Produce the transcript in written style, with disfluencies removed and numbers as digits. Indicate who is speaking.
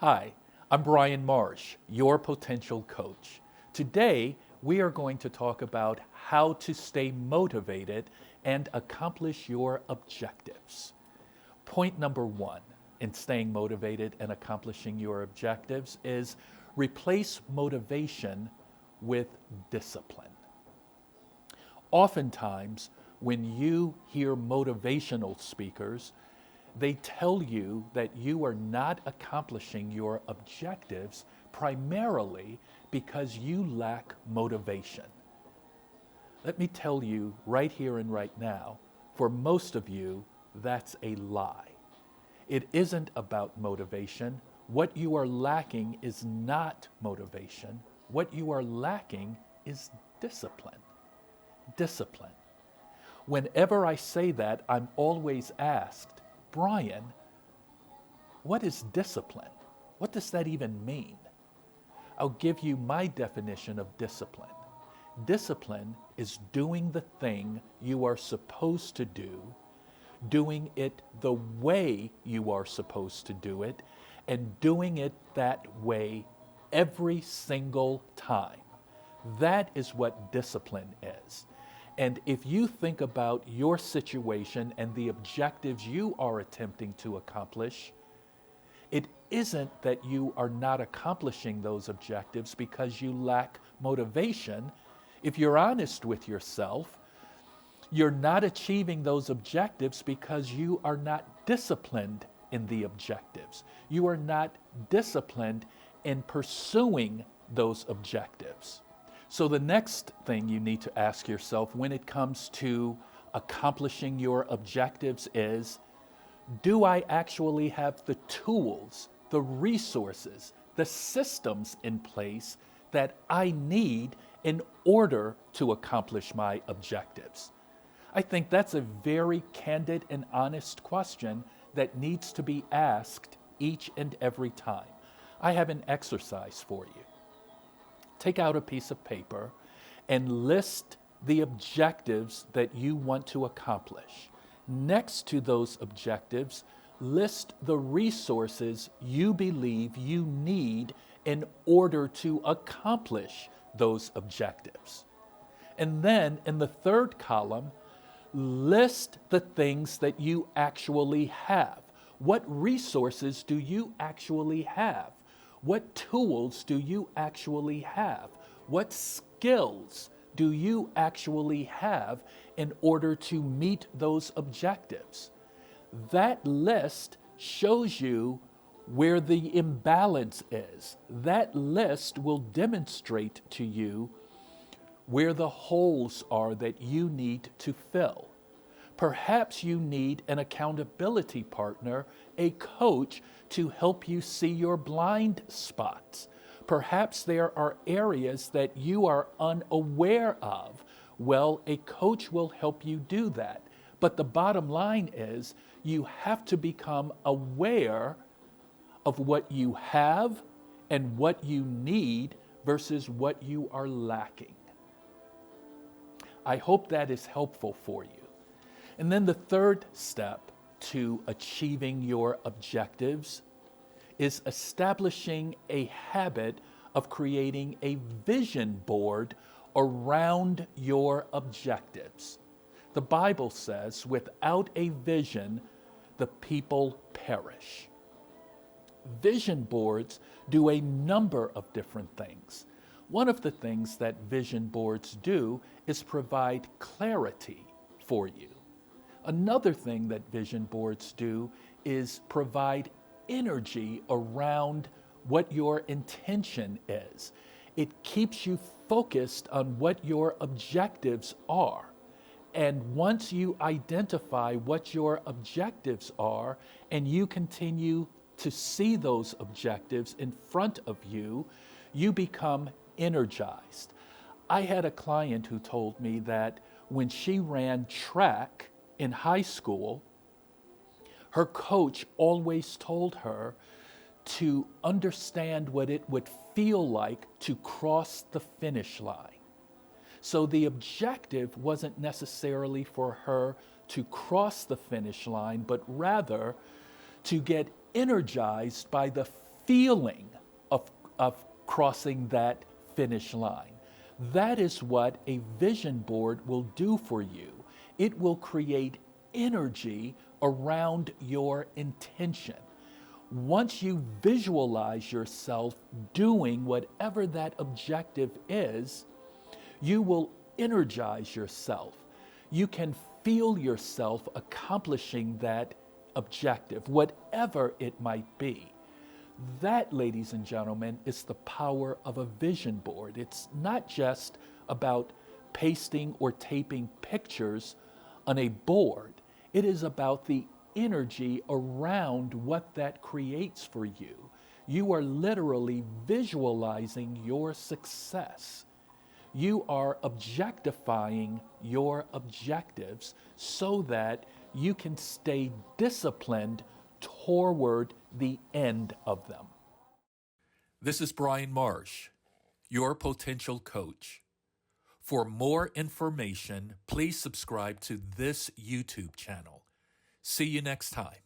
Speaker 1: Hi, I'm Brian Marsh, your potential coach. Today, we are going to talk about how to stay motivated and accomplish your objectives. Point number one in staying motivated and accomplishing your objectives is replace motivation with discipline. Oftentimes, when you hear motivational speakers, they tell you that you are not accomplishing your objectives primarily because you lack motivation. Let me tell you right here and right now, for most of you, that's a lie. It isn't about motivation. What you are lacking is not motivation. What you are lacking is discipline. Discipline. Whenever I say that, I'm always asked, Brian, what is discipline? What does that even mean? I'll give you my definition of discipline. Discipline is doing the thing you are supposed to do, doing it the way you are supposed to do it, and doing it that way every single time. That is what discipline is. And if you think about your situation and the objectives you are attempting to accomplish, it isn't that you are not accomplishing those objectives because you lack motivation. If you're honest with yourself, you're not achieving those objectives because you are not disciplined in the objectives. You are not disciplined in pursuing those objectives. So the next thing you need to ask yourself when it comes to accomplishing your objectives is, do I actually have the tools, the resources, the systems in place that I need in order to accomplish my objectives? I think that's a very candid and honest question that needs to be asked each and every time. I have an exercise for you. Take out a piece of paper and list the objectives that you want to accomplish. Next to those objectives, list the resources you believe you need in order to accomplish those objectives. And then in the third column, list the things that you actually have. What resources do you actually have? What tools do you actually have? What skills do you actually have in order to meet those objectives? That list shows you where the imbalance is. That list will demonstrate to you where the holes are that you need to fill. Perhaps you need an accountability partner, a coach, to help you see your blind spots. Perhaps there are areas that you are unaware of. Well, a coach will help you do that. But the bottom line is you have to become aware of what you have and what you need versus what you are lacking. I hope that is helpful for you. And then the third step to achieving your objectives is establishing a habit of creating a vision board around your objectives. The Bible says, without a vision, the people perish. Vision boards do a number of different things. One of the things that vision boards do is provide clarity for you. Another thing that vision boards do is provide energy around what your intention is. It keeps you focused on what your objectives are. And once you identify what your objectives are and you continue to see those objectives in front of you, you become energized. I had a client who told me that when she ran track in high school, her coach always told her to understand what it would feel like to cross the finish line. So the objective wasn't necessarily for her to cross the finish line, but rather to get energized by the feeling of crossing that finish line. That is what a vision board will do for you. It will create energy around your intention. Once you visualize yourself doing whatever that objective is, you will energize yourself. You can feel yourself accomplishing that objective, whatever it might be. That, ladies and gentlemen, is the power of a vision board. It's not just about pasting or taping pictures on a board. It is about the energy around what that creates for you. You are literally visualizing your success. You are objectifying your objectives so that you can stay disciplined toward the end of them. This is Brian Marsh, your potential coach. For more information, please subscribe to this YouTube channel. See you next time.